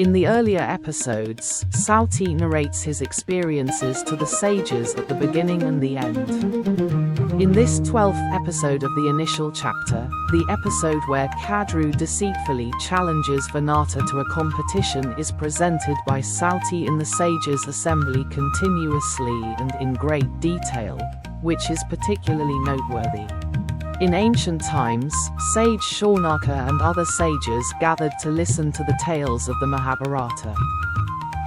In the earlier episodes, Sauti narrates his experiences to the sages at the beginning and the end. In this 12th episode of the initial chapter, the episode where Kadru deceitfully challenges Vinata to a competition is presented by Sauti in the sages' assembly continuously and in great detail, which is particularly noteworthy. In ancient times, sage Shaunaka and other sages gathered to listen to the tales of the Mahabharata.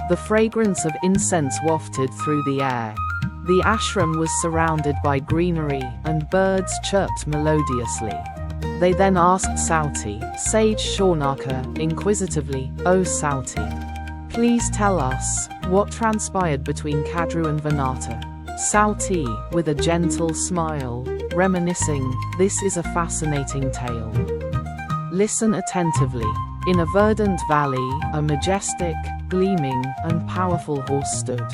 The fragrance of incense wafted through the air. The ashram was surrounded by greenery, and birds chirped melodiously. They then asked Sauti, sage Shaunaka, inquisitively, "Oh Sauti, please tell us, what transpired between Kadru and Vinata?" Sauti, with a gentle smile, reminiscing, "This is a fascinating tale. Listen attentively. In a verdant valley, a majestic, gleaming, and powerful horse stood.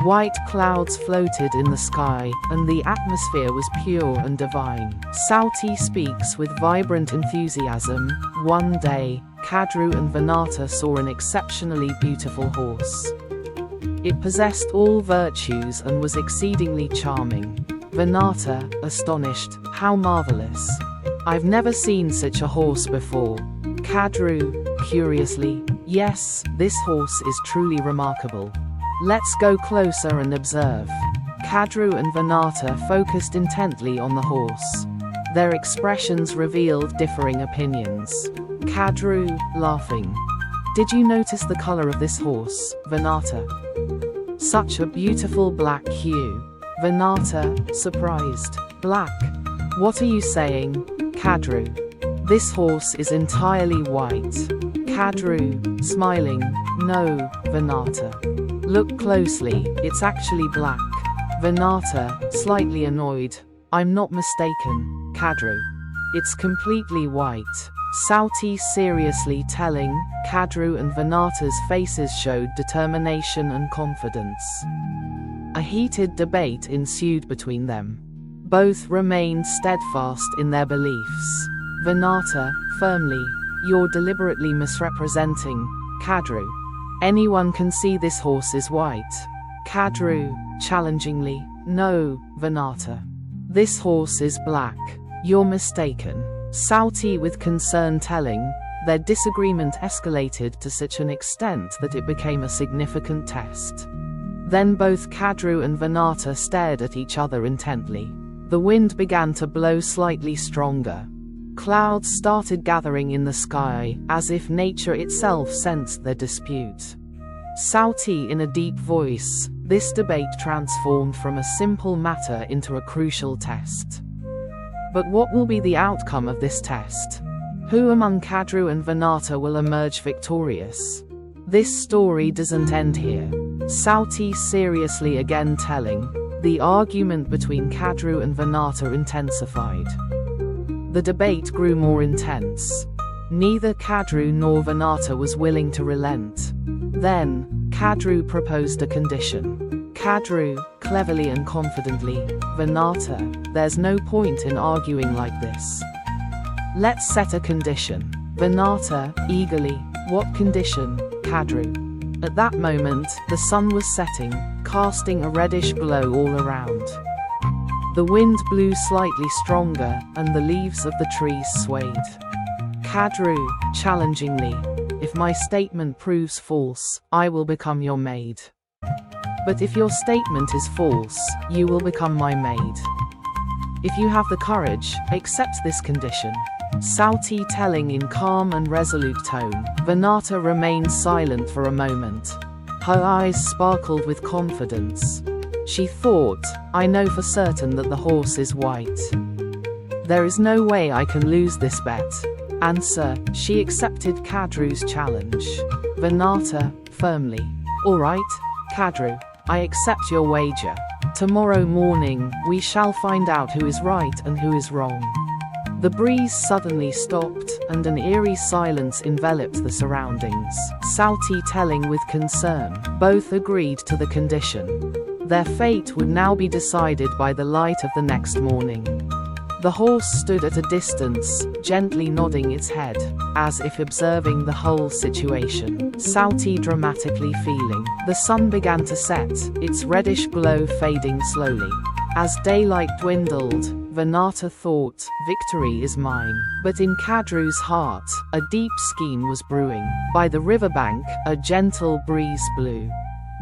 White clouds floated in the sky, and the atmosphere was pure and divine." Sauti speaks with vibrant enthusiasm. One day, Kadru and Vinata saw an exceptionally beautiful horse. It possessed all virtues and was exceedingly charming. Vinata, astonished, "How marvelous! I've never seen such a horse before." Kadru, curiously, "Yes, this horse is truly remarkable. Let's go closer and observe." Kadru and Vinata focused intently on the horse. Their expressions revealed differing opinions. Kadru, laughing, "Did you notice the color of this horse, Vinata? Such a beautiful black hue." Vinata, surprised, "Black? What are you saying?" Kadru, "This horse is entirely white." Kadru, smiling, "No, Vinata. Look closely, it's actually black." Vinata, slightly annoyed, "I'm not mistaken, Kadru. It's completely white." Sauti seriously telling, Kadru and Vinata's faces showed determination and confidence. A heated debate ensued between them. Both remained steadfast in their beliefs. Vinata, firmly, "You're deliberately misrepresenting, Kadru. Anyone can see this horse is white." Kadru, challengingly, "No, Vinata. This horse is black. You're mistaken." Sauti with concern telling, their disagreement escalated to such an extent that it became a significant test. Then both Kadru and Vinata stared at each other intently. The wind began to blow slightly stronger. Clouds started gathering in the sky, as if nature itself sensed their dispute. Sauti in a deep voice, "This debate transformed from a simple matter into a crucial test. But what will be the outcome of this test? Who among Kadru and Vinata will emerge victorious? This story doesn't end here." Sauti seriously again telling, the argument between Kadru and Vinata intensified. The debate grew more intense. Neither Kadru nor Vinata was willing to relent. Then, Kadru proposed a condition. Kadru, cleverly and confidently, "Vinata, there's no point in arguing like this. Let's set a condition." Vinata, eagerly, "What condition, Kadru?" At that moment, the sun was setting, casting a reddish glow all around. The wind blew slightly stronger, and the leaves of the trees swayed. Kadru, challengingly, "If my statement proves false, I will become your maid. But if your statement is false, you will become my maid. If you have the courage, accept this condition." Sauti telling in calm and resolute tone. Vinata remained silent for a moment. Her eyes sparkled with confidence. She thought, "I know for certain that the horse is white. There is no way I can lose this bet." Answer, she accepted Kadru's challenge. Vinata, firmly, "All right, Kadru, I accept your wager. Tomorrow morning, we shall find out who is right and who is wrong." The breeze suddenly stopped, and an eerie silence enveloped the surroundings. Sauti telling with concern, both agreed to the condition. Their fate would now be decided by the light of the next morning. The horse stood at a distance, gently nodding its head, as if observing the whole situation. Sauti dramatically feeling. The sun began to set, its reddish glow fading slowly. As daylight dwindled, Vinata thought, victory is mine. But in Kadru's heart, a deep scheme was brewing. By the riverbank, a gentle breeze blew.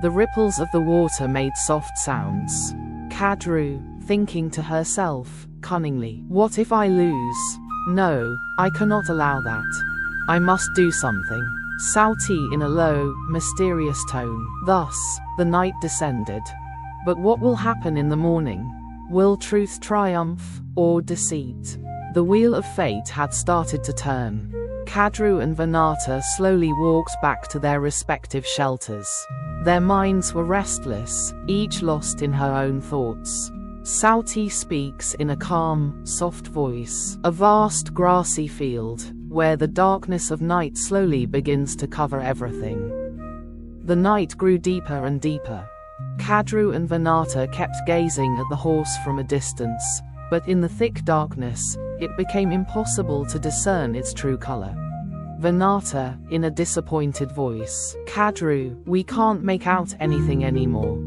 The ripples of the water made soft sounds. Kadru, thinking to herself, cunningly, what if I lose? No, I cannot allow that. I must do something. Sauti in a low, mysterious tone. Thus, the night descended. But what will happen in the morning? Will truth triumph, or deceit? The wheel of fate had started to turn. Kadru and Vinata slowly walked back to their respective shelters. Their minds were restless, each lost in her own thoughts. Sauti speaks in a calm, soft voice. A vast grassy field, where the darkness of night slowly begins to cover everything. The night grew deeper and deeper. Kadru and Vinata kept gazing at the horse from a distance, but in the thick darkness, it became impossible to discern its true color. Vinata, in a disappointed voice, Kadru, we can't make out anything anymore.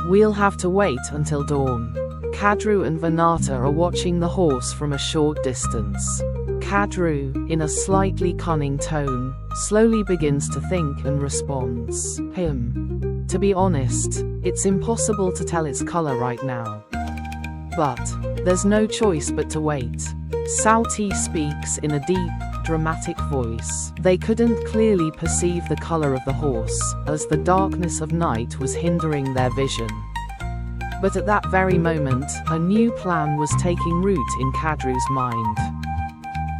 We'll have to wait until dawn. Kadru and Vinata are watching the horse from a short distance. Kadru, in a slightly cunning tone, slowly begins to think and responds, To be honest, it's impossible to tell its color right now. But there's no choice but to wait. Sauti speaks in a deep, dramatic voice. They couldn't clearly perceive the color of the horse, as the darkness of night was hindering their vision. But at that very moment, a new plan was taking root in Kadru's mind.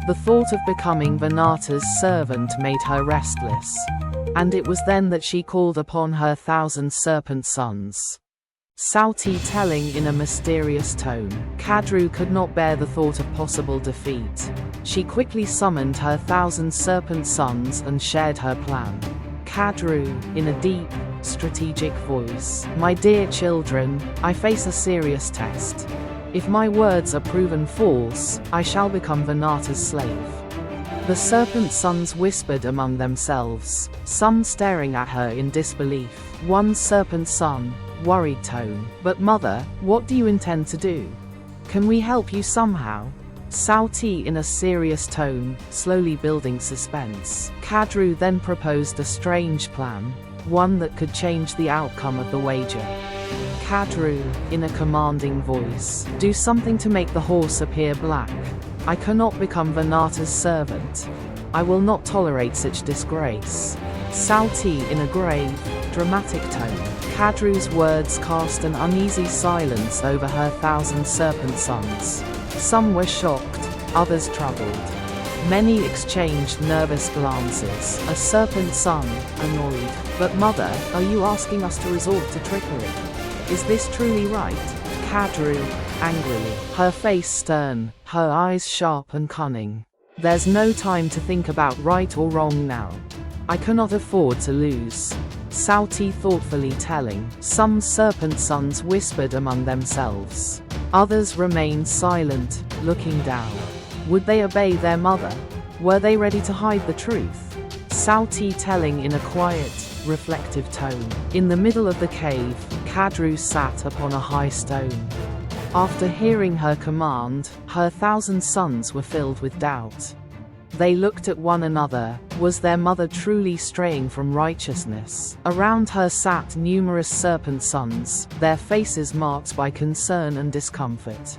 The thought of becoming Vinata's servant made her restless. And it was then that she called upon her 1,000 Serpent-Sons. Sauti telling in a mysterious tone. Kadru could not bear the thought of possible defeat. She quickly summoned her 1,000 Serpent-Sons and shared her plan. Kadru, in a deep, strategic voice. My dear children, I face a serious test. If my words are proven false, I shall become Vinata's slave. The Serpent-Sons whispered among themselves, some staring at her in disbelief. One Serpent-Son, worried tone. But mother, what do you intend to do? Can we help you somehow? Sauti in a serious tone, slowly building suspense. Kadru then proposed a strange plan, one that could change the outcome of the wager. Kadru, in a commanding voice, do something to make the horse appear black. I cannot become Vinata's servant. I will not tolerate such disgrace. Sauti in a grave, dramatic tone. Kadru's words cast an uneasy silence over her 1,000 Serpent-Sons. Some were shocked, others troubled. Many exchanged nervous glances. A Serpent-Son, annoyed. But mother, are you asking us to resort to trickery? Is this truly right? Kadru, angrily. Her face stern, her eyes sharp and cunning. There's no time to think about right or wrong now. I cannot afford to lose. Sauti thoughtfully telling. Some Serpent-Sons whispered among themselves. Others remained silent, looking down. Would they obey their mother? Were they ready to hide the truth? Sauti telling in a quiet, reflective tone. In the middle of the cave, Kadru sat upon a high stone. After hearing her command, her 1,000 sons were filled with doubt. They looked at one another. Was their mother truly straying from righteousness? Around her sat numerous Serpent-Sons, their faces marked by concern and discomfort.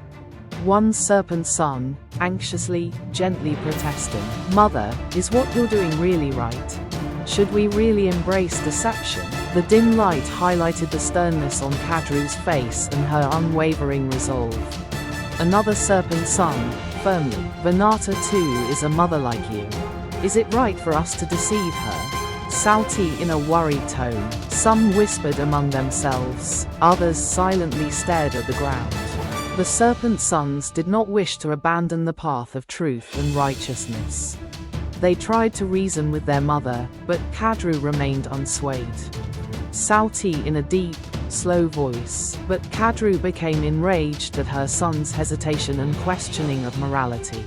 One Serpent-Son, anxiously, gently protesting. Mother, is what you're doing really right? Should we really embrace deception? The dim light highlighted the sternness on Kadru's face and her unwavering resolve. Another Serpent-Son, firmly. Vinata too is a mother like you. Is it right for us to deceive her? Sauti in a worried tone. Some whispered among themselves, others silently stared at the ground. The Serpent-Sons did not wish to abandon the path of truth and righteousness. They tried to reason with their mother, but Kadru remained unswayed. Sauti in a deep, slow voice. But Kadru became enraged at her son's hesitation and questioning of morality.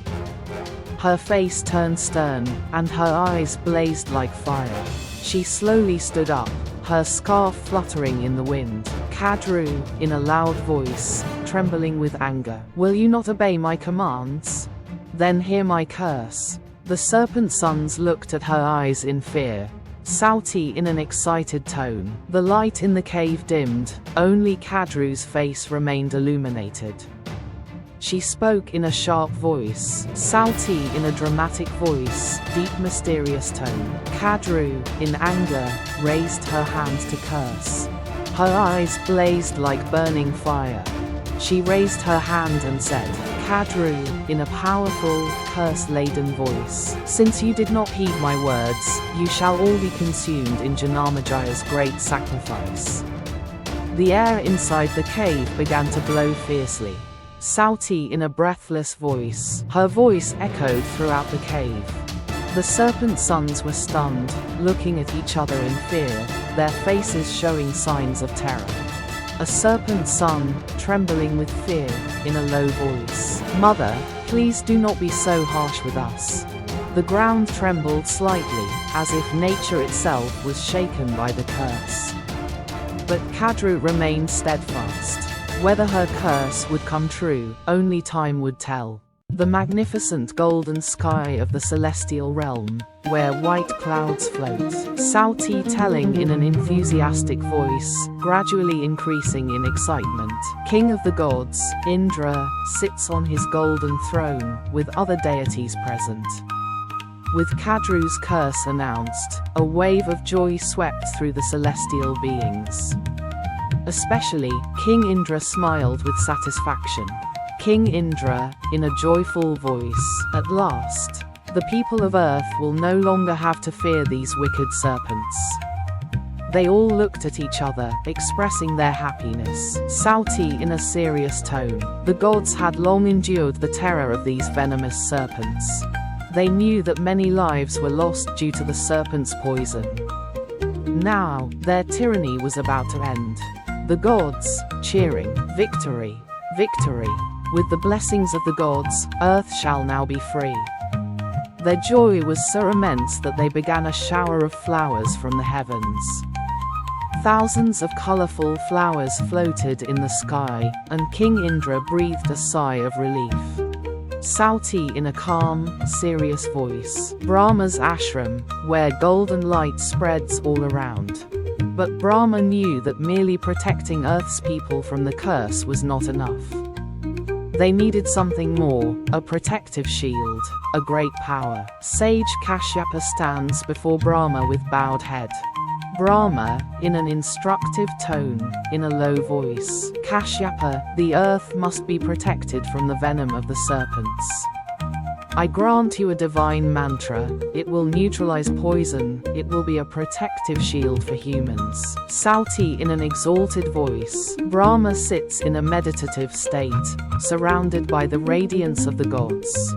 Her face turned stern, and her eyes blazed like fire. She slowly stood up, her scarf fluttering in the wind. Kadru, in a loud voice, trembling with anger. "Will you not obey my commands? Then hear my curse." The Serpent-Sons looked at her eyes in fear. Sauti in an excited tone. The light in the cave dimmed, only Kadru's face remained illuminated. She spoke in a sharp voice, Sauti in a dramatic voice, deep mysterious tone. Kadru, in anger, raised her hand to curse. Her eyes blazed like burning fire. She raised her hand and said, Kadru, in a powerful, curse-laden voice, "Since you did not heed my words, you shall all be consumed in Janamajaya's great sacrifice." The air inside the cave began to blow fiercely. Sauti in a breathless voice, her voice echoed throughout the cave. The Serpent-Sons were stunned, looking at each other in fear, their faces showing signs of terror. A Serpent-Son, trembling with fear, in a low voice, "Mother, please do not be so harsh with us." The ground trembled slightly, as if nature itself was shaken by the curse. But Kadru remained steadfast. Whether her curse would come true, only time would tell. The magnificent golden sky of the celestial realm, where white clouds float, Sauti telling in an enthusiastic voice, gradually increasing in excitement. King of the gods, Indra, sits on his golden throne, with other deities present. With Kadru's curse announced, a wave of joy swept through the celestial beings. Especially, King Indra smiled with satisfaction. King Indra, in a joyful voice, "At last, the people of Earth will no longer have to fear these wicked serpents." They all looked at each other, expressing their happiness. Sauti in a serious tone. The gods had long endured the terror of these venomous serpents. They knew that many lives were lost due to the serpent's poison. Now, their tyranny was about to end. The gods, cheering, "Victory! Victory! With the blessings of the gods, Earth shall now be free." Their joy was so immense that they began a shower of flowers from the heavens. Thousands of colorful flowers floated in the sky, and King Indra breathed a sigh of relief. Sauti in a calm, serious voice, "Brahma's ashram, where golden light spreads all around." But Brahma knew that merely protecting Earth's people from the curse was not enough. They needed something more, a protective shield, a great power. Sage Kashyapa stands before Brahma with bowed head. Brahma, in an instructive tone, in a low voice, "Kashyapa, the earth must be protected from the venom of the serpents. I grant you a divine mantra, it will neutralize poison, it will be a protective shield for humans." Sauti in an exalted voice, Brahma sits in a meditative state, surrounded by the radiance of the gods.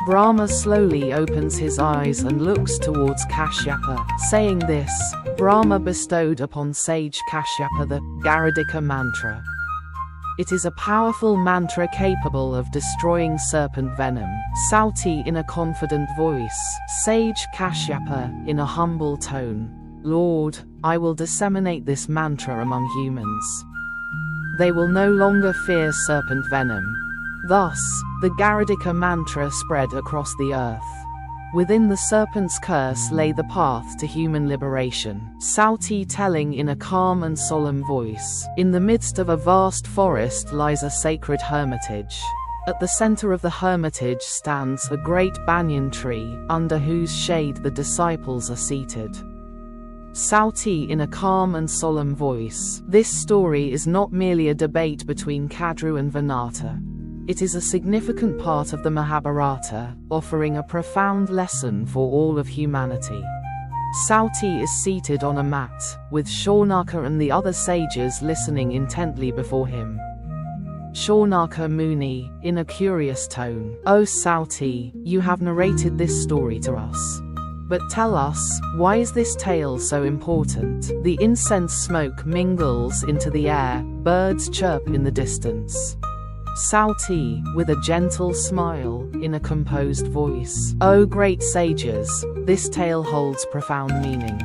Brahma slowly opens his eyes and looks towards Kashyapa. Saying this, Brahma bestowed upon Sage Kashyapa the Garuda mantra. It is a powerful mantra capable of destroying serpent venom. Sauti in a confident voice, Sage Kashyapa, in a humble tone, "Lord, I will disseminate this mantra among humans. They will no longer fear serpent venom." Thus, the Garuda mantra spread across the earth. Within the serpent's curse lay the path to human liberation. Sauti telling in a calm and solemn voice, "In the midst of a vast forest lies a sacred hermitage. At the center of the hermitage stands a great banyan tree, under whose shade the disciples are seated." Sauti in a calm and solemn voice, "This story is not merely a debate between Kadru and Vinata. It is a significant part of the Mahabharata, offering a profound lesson for all of humanity." Sauti is seated on a mat, with Shaunaka and the other sages listening intently before him. Shaunaka Muni, in a curious tone, "O Sauti, you have narrated this story to us. But tell us, why is this tale so important? The incense smoke mingles into the air, birds chirp in the distance. Sauti, with a gentle smile, in a composed voice. O great sages, this tale holds profound meaning.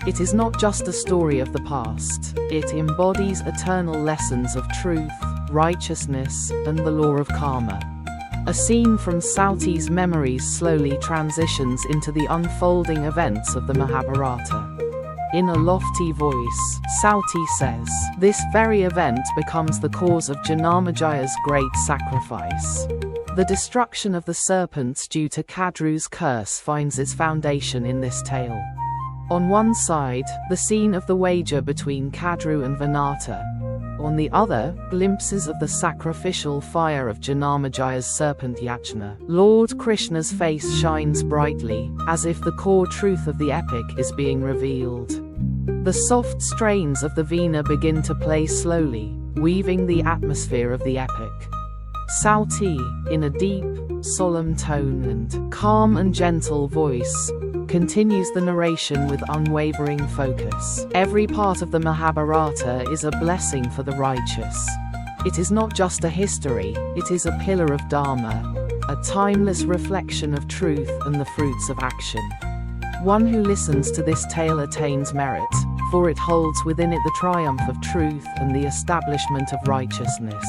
It is not just a story of the past, it embodies eternal lessons of truth, righteousness, and the law of karma. A scene from Sauti's memories slowly transitions into the unfolding events of the Mahabharata. In a lofty voice, Sauti says, "This very event becomes the cause of Janamajaya's great sacrifice." The destruction of the serpents due to Kadru's curse finds its foundation in this tale. On one side, the scene of the wager between Kadru and Vinata. On the other, glimpses of the sacrificial fire of Janamajaya's serpent Yajna. Lord Krishna's face shines brightly, as if the core truth of the epic is being revealed. The soft strains of the veena begin to play slowly, weaving the atmosphere of the epic. Sauti, in a deep, solemn tone and calm and gentle voice, continues the narration with unwavering focus. Every part of the Mahabharata is a blessing for the righteous. It is not just a history, it is a pillar of Dharma, a timeless reflection of truth and the fruits of action. One who listens to this tale attains merit, for it holds within it the triumph of truth and the establishment of righteousness.